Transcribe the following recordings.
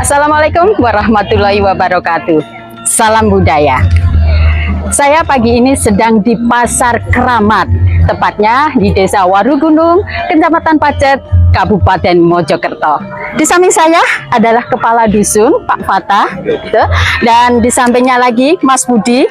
Assalamualaikum warahmatullahi wabarakatuh. Salam budaya. Saya pagi ini sedang di Pasar Keramat, tepatnya di Desa Warugunung, Kecamatan Pacet, Kabupaten Mojokerto. Di samping saya adalah Kepala Dusun, Pak Fatah, dan di sampingnya lagi Mas Budi.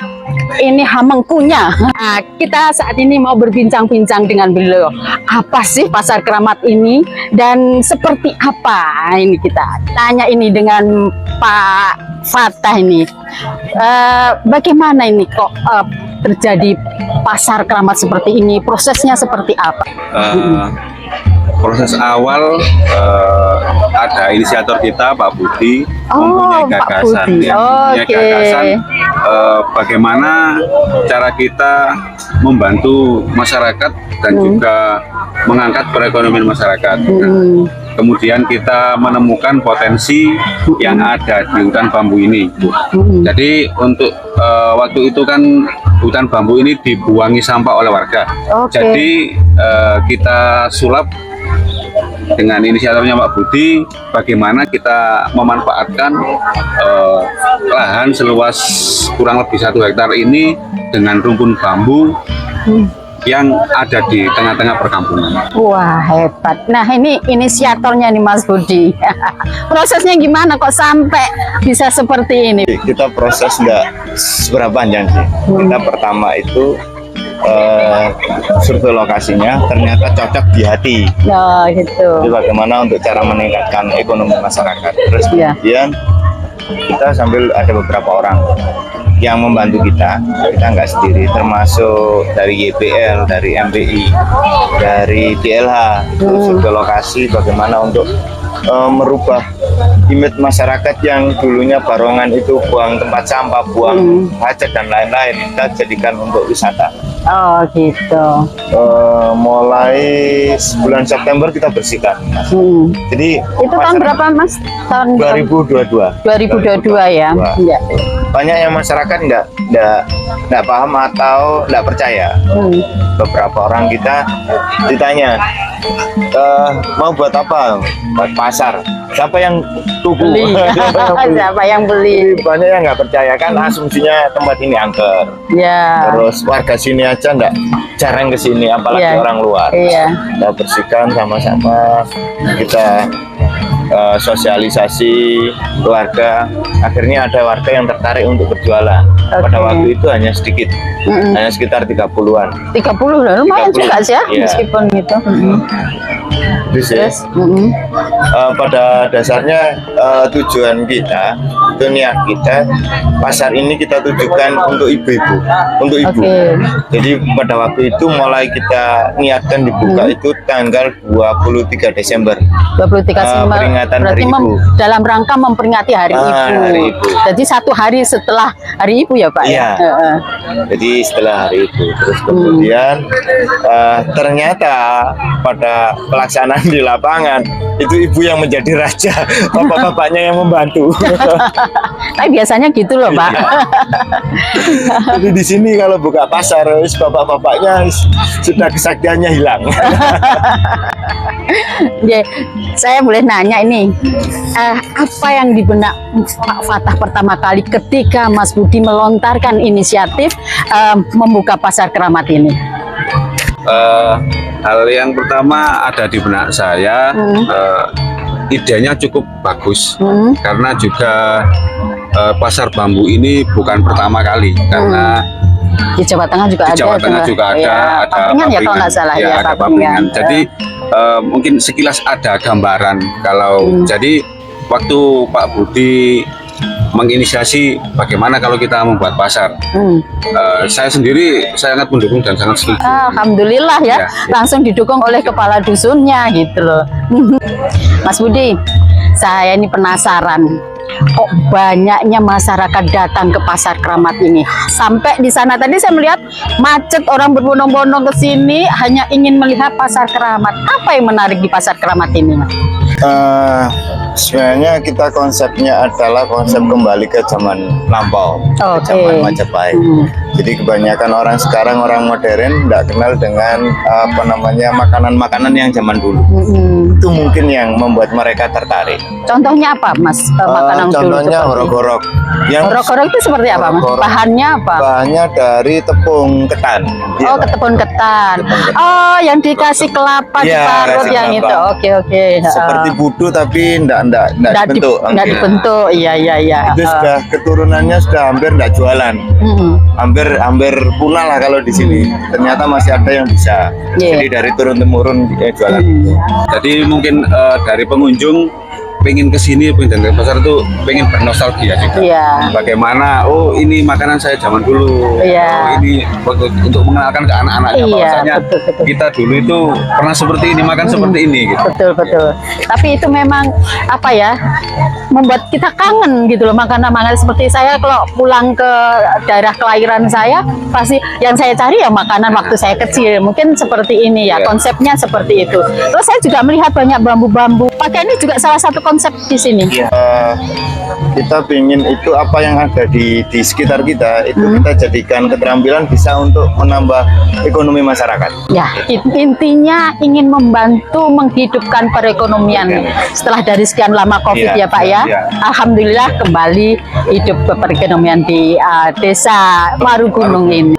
Ini hamengkunya. Nah, kita saat ini mau berbincang-bincang dengan beliau. Apa sih Pasar Keramat ini dan seperti apa? Ini kita tanya ini dengan Pak Fatah ini. Bagaimana ini kok terjadi Pasar Keramat seperti ini? Prosesnya seperti apa? Proses awal ada inisiator kita Pak Budi mempunyai gagasan, gagasan bagaimana cara kita membantu masyarakat dan juga mengangkat perekonomian masyarakat. Nah, kemudian kita menemukan potensi yang ada di hutan bambu ini. Jadi untuk waktu itu kan hutan bambu ini dibuangi sampah oleh warga. Jadi kita sulap dengan inisiatornya Pak Budi, bagaimana kita memanfaatkan lahan seluas kurang lebih 1 hektar ini dengan rumpun bambu yang ada di tengah-tengah perkampungan. Wah, hebat. Nah, ini inisiatornya nih Mas Budi. Prosesnya gimana kok sampai bisa seperti ini? Kita proses nggak seberapa panjang sih. Kita pertama itu survei lokasinya ternyata cocok di hati. Oh, gitu. Jadi bagaimana untuk cara meningkatkan ekonomi masyarakat. Terus kemudian kita sambil ada beberapa orang yang membantu kita nggak sendiri, termasuk dari YBL, dari MBI, dari DLH. Survei lokasi bagaimana untuk merubah image masyarakat yang dulunya Barongan itu buang tempat sampah, buang hajat dan lain-lain, kita jadikan untuk wisata. Oh, gitu. Mulai bulan September kita bersihkan. Jadi itu tahun berapa Mas? Tahun 2022. 2022 ya. Iya. Banyak yang masyarakat nggak paham atau nggak percaya. Beberapa orang kita ditanya, mau buat apa? Buat pasar. Siapa yang tuku? Siapa yang beli? Banyak yang nggak percaya kan, asumsinya tempat ini angker. Ya. Terus warga sini aja jarang ke sini, apalagi orang luar. Kita bersihkan sama-sama, kita sosialisasi keluarga. Akhirnya ada warga yang tertarik untuk berjualan. Pada waktu itu hanya sedikit, hanya sekitar 30-an. 30 lah, lumayan 30. Juga sih ya, meskipun gitu. Terus pada dasarnya tujuan kita, itu niat kita, pasar ini kita tujukan untuk ibu-ibu, untuk ibu. Jadi pada waktu itu mulai kita niatkan dibuka itu tanggal 23 Desember. 23 Desember. Peringatan Hari Ibu. Dalam rangka memperingati Hari Ibu. Hari Ibu. Jadi 1 hari setelah Hari Ibu ya Pak? Iya. Jadi setelah Hari Ibu. Terus kemudian ternyata pada pelaksanaan di lapangan itu ibu yang menjadi raja, bapak-bapaknya yang membantu. Tapi biasanya gitu loh Pak. Jadi di sini kalau buka pasar, bapak-bapaknya sudah kesaktiannya hilang. Saya boleh nanya ini, apa yang di benak Pak Fatah pertama kali ketika Mas Budi melontarkan inisiatif membuka Pasar Keramat ini? Hal yang pertama ada di benak saya, idenya cukup bagus, karena juga pasar bambu ini bukan pertama kali, karena di Jawa Tengah juga ada. Di Jawa Tengah juga ada Papringan ya kalau nggak salah ya, ada Papringan. Jadi mungkin sekilas ada gambaran kalau jadi waktu Pak Budi menginisiasi bagaimana kalau kita membuat pasar, saya sendiri sangat mendukung dan sangat setuju. Alhamdulillah ya, langsung didukung oleh kepala dusunnya gitu loh. Mas Budi, saya ini penasaran, kok banyaknya masyarakat datang ke Pasar Keramat ini. Sampai di sana tadi saya melihat macet, orang berbondong-bondong ke sini hanya ingin melihat Pasar Keramat. Apa yang menarik di Pasar Keramat ini, Mas? Sebenarnya kita konsepnya adalah konsep kembali ke zaman lampau, Oke. zaman Majapahit. Jadi kebanyakan orang sekarang, orang modern, tidak kenal dengan makanan-makanan yang zaman dulu. Itu mungkin yang membuat mereka tertarik. Contohnya apa, Mas? Makanan dulu Contohnya seperti- horok-horok. Horok-horok itu seperti apa, Mas? Horok-horok. Bahannya apa? Bahannya dari tepung ketan. Oh, ketepun ketan. Oh, yang dikasih kelapa Iya, diparut kasih yang kelapa. itu. Oke. Seperti budu tapi enggak dibentuk. Nggak dibentuk. Iya. Itu sudah keturunannya sudah hampir enggak jualan. Hampir punah lah kalau di sini. Ternyata masih ada yang bisa. Iya. Jadi dari turun temurun jualan. Jadi mungkin dari pengunjung pengen kesini, pengen ke pasar itu pengen bernostalgia juga. Iya. Bagaimana? Oh, ini makanan saya zaman dulu. Iya. Oh, ini untuk mengenalkan ke anak-anaknya Iya, bahwasanya betul. kita dulu itu pernah seperti ini, makan seperti ini gitu. Betul. Tapi itu memang apa ya? Membuat kita kangen gitu loh, makanan-makanan seperti saya kalau pulang ke daerah kelahiran saya pasti yang saya cari ya makanan waktu saya kecil. Mungkin seperti ini ya, Iya. konsepnya seperti itu. Terus saya juga melihat banyak bambu-bambu. Pakai ini juga salah satu konsep di sini. Kita ingin itu apa yang ada di sekitar kita itu kita jadikan keterampilan bisa untuk menambah ekonomi masyarakat. Ya, intinya ingin membantu menghidupkan perekonomian setelah dari sekian lama COVID Iya, ya Pak ya. iya. Alhamdulillah kembali hidup ke perekonomian di desa Warugunung ini.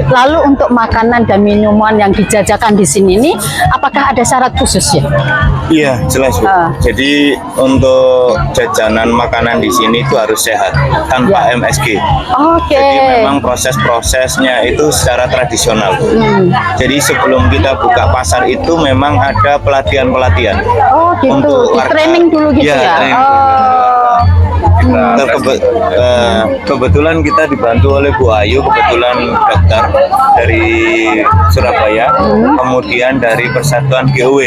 Lalu untuk makanan dan minuman yang dijajakan di sini ini, apakah ada syarat khusus ya? Iya, jelas Bu. Jadi untuk jajanan makanan di sini itu harus sehat tanpa MSG. Oke. Jadi memang proses-prosesnya itu secara tradisional. Jadi sebelum kita buka pasar itu memang ada pelatihan-pelatihan. Oh gitu, Untuk di warga. training dulu gitu Iya, ya? training. Oh. Kebetulan kita dibantu oleh Bu Ayu, kebetulan dokter dari Surabaya, kemudian dari Persatuan GOW.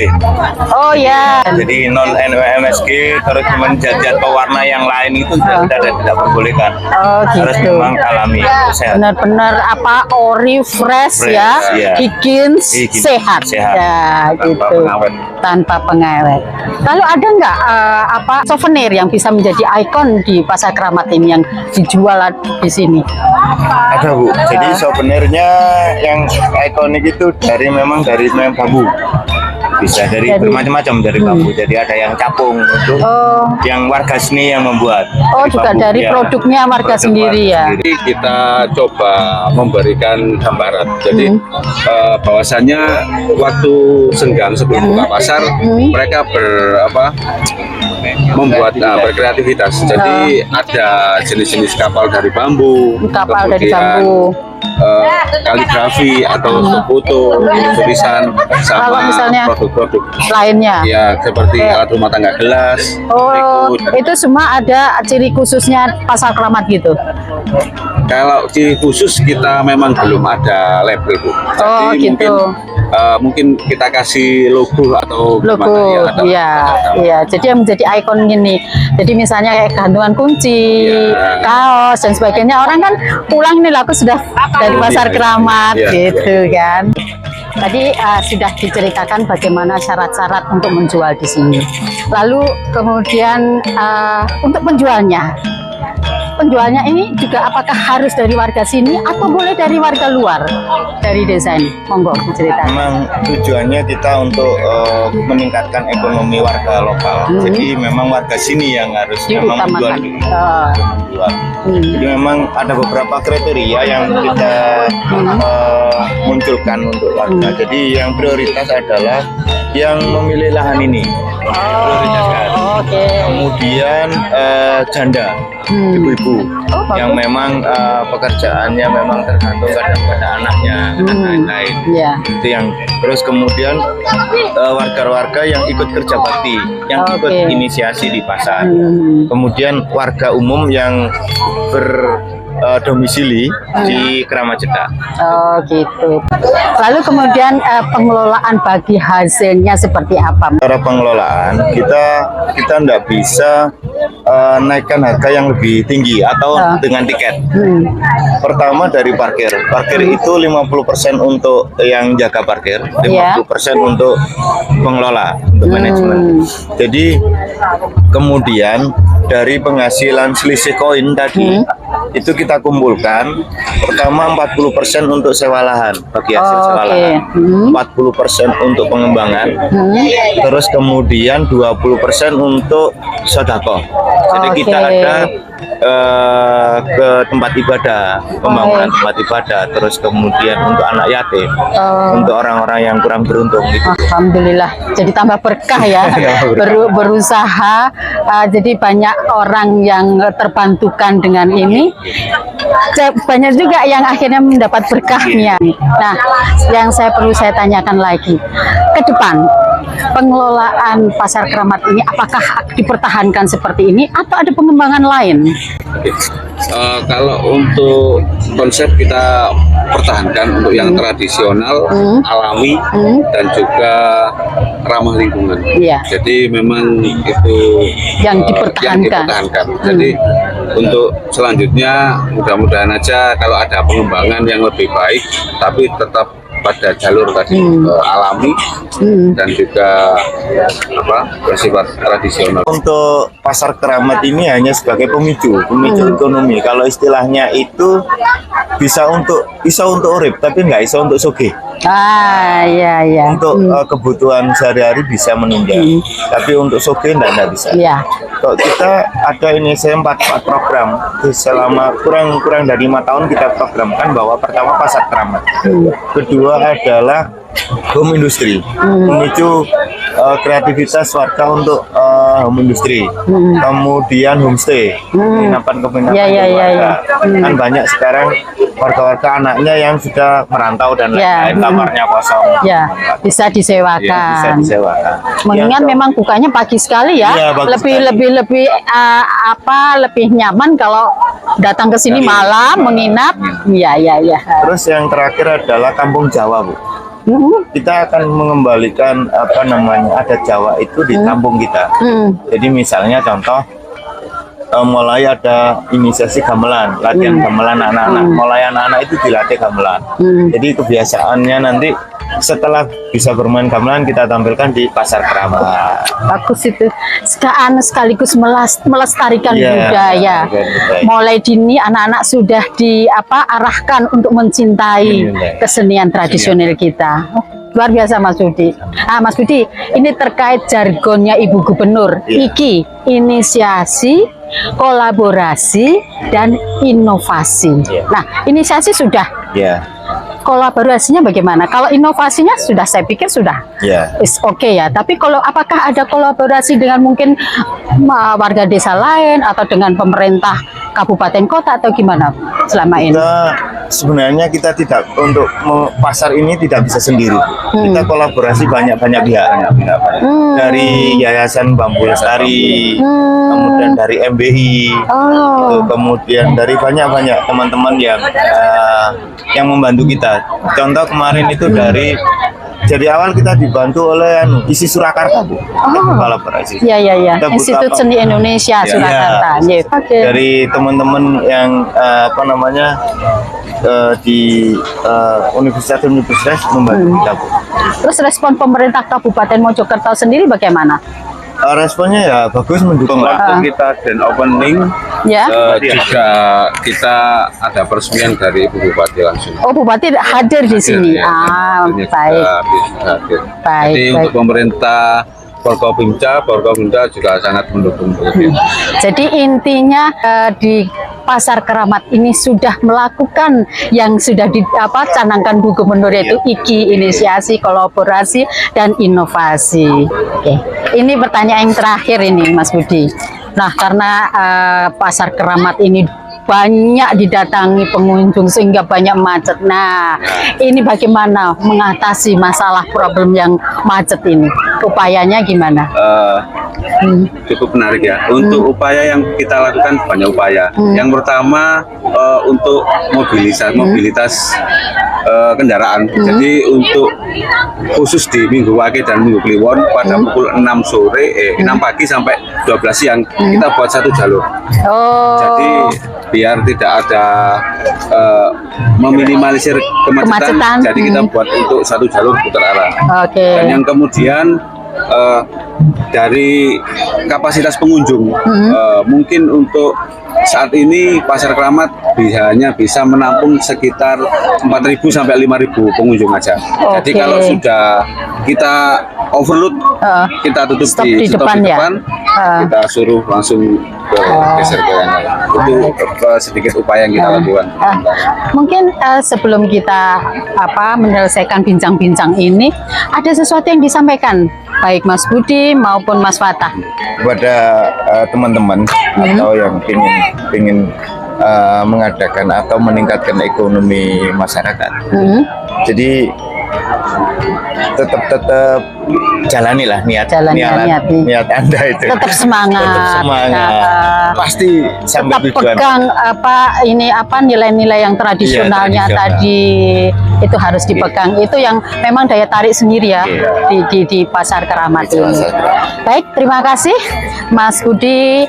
Oh ya. Jadi non MSG, terus menjajat pewarna yang lain itu sudah tidak perbolehkan. Oh Harus gitu. memang alami, sehat. Benar-benar apa ori fresh ya, iya. higienis, Higienis, sehat. sehat. Ya, Tanpa gitu. pengawet. Tanpa pengawet. Lalu ada nggak apa souvenir yang bisa menjadi ikon di Pasar Keramat ini yang dijual di sini? Ada Bu. Jadi souvenirnya yang ikonik itu memang dari bambu. Bisa dari bermacam-macam dari bambu. Jadi ada yang capung itu, Oh, yang warga sini yang membuat. oh Dari juga bambu, dari ya. produknya warga Produk sendiri ya. Jadi kita coba memberikan gambaran. Jadi bahwasannya waktu senggang sebelum buka pasar mereka membuat berkreativitas. Jadi ada jenis-jenis kapal dari bambu, Kapal dari kemudian, bambu. kaligrafi atau foto, tulisan Kalau sama misalnya produk-produk lainnya. ya seperti alat rumah tangga gelas, Oh, triko. itu semua ada ciri khususnya Pasar Keramat gitu. Kalau ciri khusus kita memang belum ada label Bu. Oh, Jadi gitu. mungkin kita kasih logo atau Logo, gimana atau- iya. Jadi yang menjadi ikon gini. Jadi misalnya kayak gantungan kunci, Iya. kaos dan sebagainya. Orang kan pulang nih, aku sudah dari Pasar Iya, Keramat, iya. gitu kan. Tadi sudah diceritakan bagaimana syarat-syarat untuk menjual di sini. Lalu kemudian untuk penjualnya ini juga apakah harus dari warga sini atau boleh dari warga luar dari desa ini? Monggo diceritakan. Memang tujuannya kita untuk meningkatkan ekonomi warga lokal. Jadi memang warga sini yang harus memang Diutamakan. menjual. Jadi memang ada beberapa kriteria yang kita munculkan untuk warga. Jadi yang prioritas adalah yang memilih lahan ini. Prioritaskan. Oke. Kemudian janda, ibu-ibu Oh, yang bagus. memang pekerjaannya memang tergantung kadang pada anaknya dan lain-lain. Ya. Itu yang terus kemudian warga-warga yang ikut kerja bakti, yang Oke. ikut inisiasi di pasar. Kemudian warga umum yang berdomisili di Keramat Jeddah. Oh gitu. Lalu kemudian pengelolaan bagi hasilnya seperti apa? Cara pengelolaan kita tidak bisa naikkan harga yang lebih tinggi atau dengan tiket. Pertama dari parkir. Parkir itu 50% untuk yang jaga parkir, 50% untuk pengelola, untuk manajemen. Jadi kemudian dari penghasilan selisih koin tadi itu kita kumpulkan. Pertama 40% untuk sewa lahan bagi hasil sewa lahan, 40% untuk pengembangan, terus kemudian 20% untuk sodako. Jadi kita ada ke tempat ibadah, pembangunan tempat ibadah, terus kemudian untuk anak yatim, untuk orang-orang yang kurang beruntung gitu. Alhamdulillah, jadi tambah berkah ya. Berusaha, jadi banyak orang yang terbantukan dengan ini. Banyak juga yang akhirnya mendapat berkahnya. Nah, yang perlu saya tanyakan lagi, ke depan pengelolaan Pasar Keramat ini apakah dipertahankan seperti ini atau ada pengembangan lain? Kalau untuk konsep kita pertahankan untuk yang tradisional, alami, dan juga ramah lingkungan. Jadi memang itu yang dipertahankan. Jadi untuk selanjutnya mudah-mudahan aja kalau ada pengembangan yang lebih baik, tapi tetap pada jalur tadi alami dan juga bersifat tradisional. Untuk Pasar Keramat ini hanya sebagai pemicu ekonomi. Kalau istilahnya itu bisa untuk urip, tapi nggak bisa untuk sugih. Iya. Untuk kebutuhan sehari-hari bisa menunjang, tapi untuk sugih nggak bisa. Kalau kita ada ini saya 4 program selama kurang dari 5 tahun kita programkan bahwa pertama Pasar Keramat, kedua adalah home industry, memicu kreativitas warga untuk home industry, kemudian homestay, penginapan warga. Kan banyak sekarang warga-warga anaknya yang sudah merantau dan lain-lain, kamarnya kosong, bisa disewakan. Mengingat memang bukanya pagi sekali ya, lebih nyaman kalau datang ke sini malam menginap. Iya. Terus yang terakhir adalah Kampung Jawa, Bu. Kita akan mengembalikan adat Jawa itu di kampung kita. Jadi misalnya contoh mulai ada inisiasi gamelan, latihan gamelan anak-anak. Mulai anak-anak itu dilatih gamelan. Jadi kebiasaannya nanti setelah bisa bermain gamelan kita tampilkan di Pasar Keramat. Bagus itu. Sekaligus melestarikan budaya. Mulai dini anak-anak sudah diarahkan untuk mencintai kesenian tradisional kita. Luar biasa Mas Budi. Mas Budi, ini terkait jargonnya Ibu Gubernur. IKI, inisiasi, kolaborasi, dan inovasi. Nah, inisiasi sudah. Kolaborasinya bagaimana? Kalau inovasinya sudah, saya pikir sudah. Oke ya. Tapi apakah ada kolaborasi dengan mungkin warga desa lain atau dengan pemerintah kabupaten kota atau gimana selama ini? Sebenarnya kita tidak, untuk pasar ini tidak bisa sendiri. Kita kolaborasi banyak pihak. Dari Yayasan Bambu Lestari, kemudian dari MBI, kemudian dari banyak teman-teman yang membantu kita. Contoh kemarin itu dari awal kita dibantu oleh ISI Surakarta, Bu. Kolaborasi. Iya. Institut Seni Indonesia Surakarta. Dari teman-teman yang di universitas membantu kita, Bu. Terus respon pemerintah Kabupaten Mojokerto sendiri bagaimana? Responnya ya bagus, mendukung. Waktu kita dan opening juga kita ada peresmian dari Ibu Bupati langsung. Bupati hadir di sini. Baik. Jadi untuk pemerintah Forkopimda juga sangat mendukung. Jadi intinya di Pasar Keramat ini sudah melakukan yang sudah dicanangkan Bu Gubernur, yaitu IKI, inisiasi, kolaborasi, dan inovasi. Oke. Ini pertanyaan yang terakhir ini Mas Budi. Nah, karena Pasar Keramat ini banyak didatangi pengunjung sehingga banyak macet. Nah, ini bagaimana mengatasi masalah problem yang macet ini? Upayanya gimana? cukup menarik ya. Untuk upaya yang kita lakukan banyak upaya. Yang pertama untuk mobilitas kendaraan. Jadi untuk khusus di Minggu Wage dan Minggu Kliwon pada pukul 6 sore, 6 pagi sampai 12 siang kita buat satu jalur. Oh. Jadi biar tidak ada meminimalisir kemacetan, jadi kita buat untuk satu jalur putar arah. Oke. Dan yang kemudian dari kapasitas pengunjung, mungkin untuk saat ini Pasar Keramat hanya bisa menampung sekitar 4.000 sampai 5.000 pengunjung aja. Jadi kalau sudah kita overload, kita tutup di depan, kita suruh langsung geser ke yang lain. Itu sedikit upaya yang kita lakukan. Mungkin sebelum kita menyelesaikan bincang-bincang ini, ada sesuatu yang disampaikan baik Mas Budi maupun Mas Fatah kepada teman-teman atau yang ingin mengadakan atau meningkatkan ekonomi masyarakat. Jadi tetap jalanilah niat Anda itu. Tetap semangat. Pasti sampai tetap tujuan. Pegang nilai-nilai yang tradisionalnya tadi itu harus dipegang. Itu yang memang daya tarik sendiri ya di Pasar Keramat ini. Baik, terima kasih Mas Budi,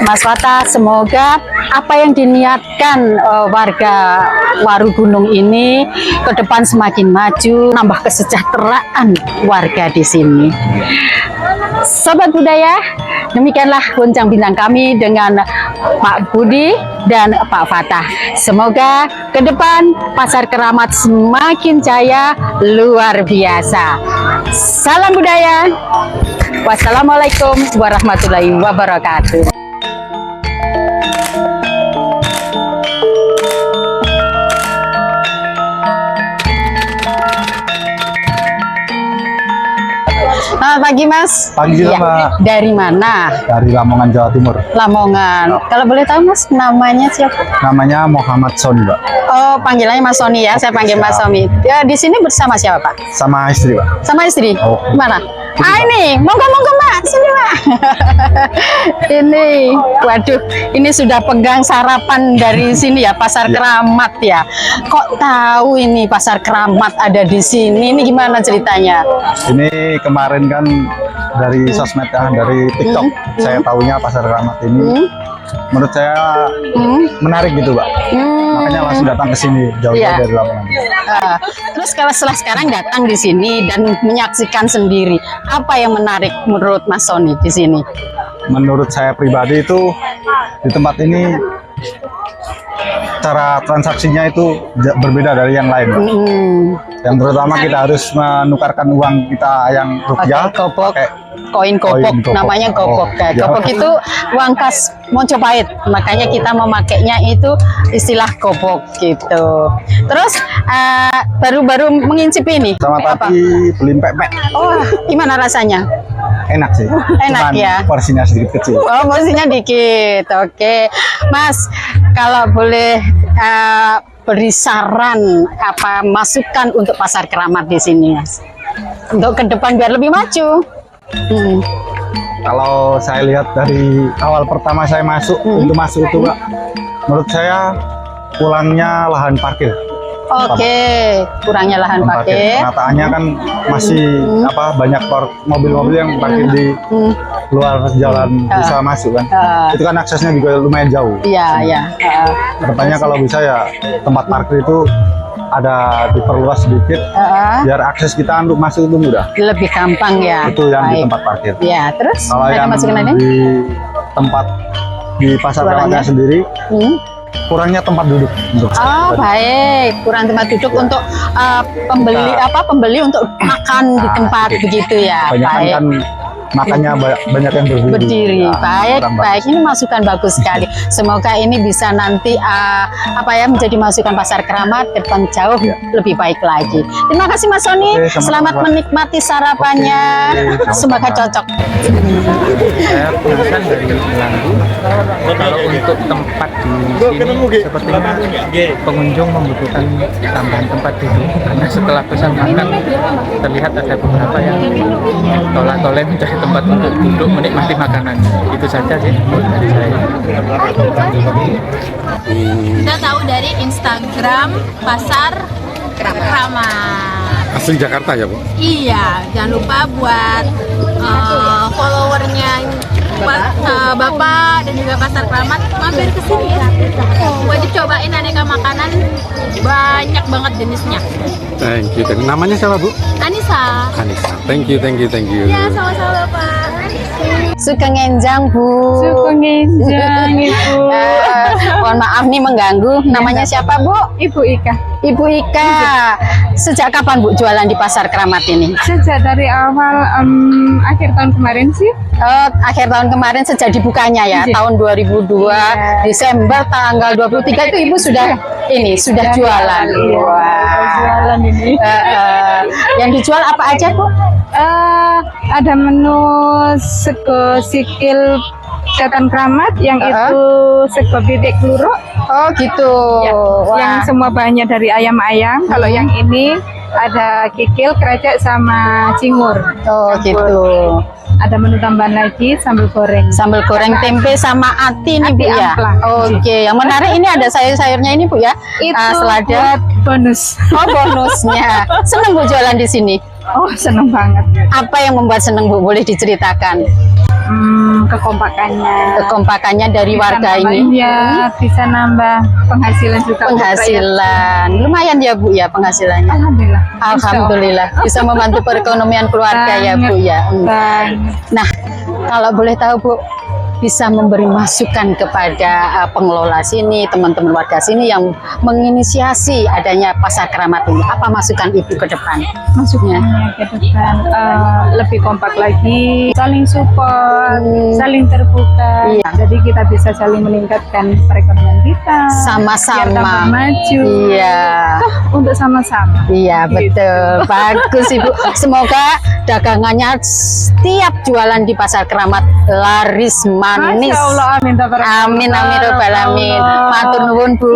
Mas Fatah. Semoga apa yang diniatkan warga Warugunung ini ke depan semakin maju, nambah kesejahteraan warga di sini. Sobat budaya, demikianlah bincang-bincang kami dengan Pak Budi dan Pak Fatah. Semoga ke depan Pasar Keramat semakin jaya luar biasa. Salam budaya. Wassalamualaikum warahmatullahi wabarakatuh. Selamat pagi Mas. Pagi juga, Mbak. Dari mana? Dari Lamongan, Jawa Timur. Lamongan. Kalau boleh tahu Mas, namanya siapa? Namanya Muhammad Soni, Mbak. Oh, panggilannya Mas Soni ya. Saya panggil Mas Soni. Ya, di sini bersama siapa Pak? Sama istri, Mbak. Sama istri. Oh. Mana? Ini, monggo Mbak, sini Mbak. Ini, waduh, ini sudah pegang sarapan dari sini ya, Pasar Keramat ya. Kok tahu ini Pasar Keramat ada di sini? Ini gimana ceritanya? Ini kemarin kan dari sosmed ya, dari TikTok. Saya tahunya Pasar Keramat ini. Menurut saya menarik gitu, Mbak. Makanya langsung datang ke sini jauh-jauh dari Lamongan. Terus kalau setelah sekarang datang di sini dan menyaksikan sendiri, apa yang menarik menurut Mas Soni di sini? Menurut saya pribadi itu di tempat ini cara transaksinya itu berbeda dari yang lain, Mbak. Yang terutama kita harus menukarkan uang kita yang rupiah pakai koin gobok, namanya gobok. Gobok itu uang kas Mojopahit, makanya kita memakainya itu istilah gobok gitu. Terus baru-baru mengincip ini. Sama tadi beli pepek. Oh, gimana rasanya? Enak sih. Enak. Cuman ya. Porsinya sedikit kecil. Oh, porsinya dikit. Oke, Mas, kalau boleh beri saran masukan untuk Pasar Keramat di sini, Mas, untuk ke depan biar lebih maju. Kalau saya lihat dari awal pertama saya masuk, untuk masuk itu, Mbak, menurut saya kurangnya lahan parkir. Oke, kurangnya lahan parkir. Penataannya kan masih banyak mobil-mobil yang parkir di luar jalan bisa masuk kan. Itu kan aksesnya juga lumayan jauh. Iya. Kedepannya kalau bisa ya tempat parkir itu ada diperluas sedikit biar akses kita untuk masuk itu mudah. Lebih gampang ya. Itu yang di tempat parkir. Ya, terus kalau yang di tempat di Pasar Keramatnya sendiri kurangnya tempat duduk untuk baik, kurang tempat duduk untuk pembeli untuk makan di tempat begitu ya. Banyak kan makanya banyak yang berdiri. Baik, ini masukan bagus sekali. Semoga ini bisa nanti menjadi masukan Pasar Keramat ke depan jauh lebih baik lagi. Terima kasih Mas Soni. Selamat menikmati sarapannya. Semoga cocok. Saya penasaran dari Melanggu. Kalau untuk tempat di sini sepertinya pengunjung membutuhkan tambahan tempat duduk, karena setelah pesan makan terlihat ada beberapa yang tolak-tolak minta tempat untuk duduk menikmati makanan. Itu saja sih dari saya. Kita tahu dari Instagram Pasar Kramat. Asli Jakarta ya, Bu? Iya, jangan lupa buat followernya Bapak dan juga Pasar Kramat mampir ke sini ya. Wajib cobain aneka makanan, banyak banget jenisnya. Thank you. Namanya siapa, Bu? Anissa. Anissa. Thank you. Ya, sama-sama Pak. Suka ngenjang, Bu. Suka ngenjang, Ibu. Mohon maaf nih mengganggu. Namanya siapa, Bu? Ibu Ika. Ibu Ika. Sejak kapan Bu jualan di Pasar Kramat ini? Sejak dari awal akhir tahun kemarin sih. Akhir tahun kemarin sejak dibukanya ya, Iya. tahun 2002 Desember tanggal 23 itu Ibu sudah sudah jualan. Iya, Wah. jualan ini. Yang dijual apa aja, Bu? Ada menu sego sikil setan Kramat, yang itu sego bebek luro. Oh gitu. Ya, Wah. yang semua bahannya dari ayam-ayam. Kalau yang ini ada kikil, krecek, sama cingur. Oh gitu. Ada menu tambahan lagi, sambal goreng. Sambal goreng tempe sama ati nih Bu Ati ya. amplang. Oke, yang menarik ini ada sayur-sayurnya ini Bu ya. Itu Selada. buat bonus. Oh bonusnya. Seneng Bu jualan di sini. Oh, seneng banget. Apa yang membuat seneng Bu? Boleh diceritakan? Kekompakannya dari warga ini. Ya, bisa nambah penghasilan juga. untuk Penghasilan lumayan ya Bu ya penghasilannya. rakyat. Alhamdulillah. Alhamdulillah bisa membantu perekonomian keluarga ya Bu ya. Banget. Nah, kalau boleh tahu Bu, bisa memberi masukan kepada pengelola sini, teman-teman warga sini yang menginisiasi adanya Pasar Kramat ini. Apa masukan Ibu ke depan? Maksudnya? Ke depan lebih kompak lagi, saling support, saling terbuka. Iya. Jadi kita bisa saling meningkatkan perekonomian kita. Biar Sama-sama. tambah maju. Iya. Untuk sama-sama. Iya betul, bagus Ibu. Semoga dagangannya setiap jualan di Pasar Kramat laris manis. Masya Allah, amin. Amin amin robbal alamin. Matur nuwun Bu.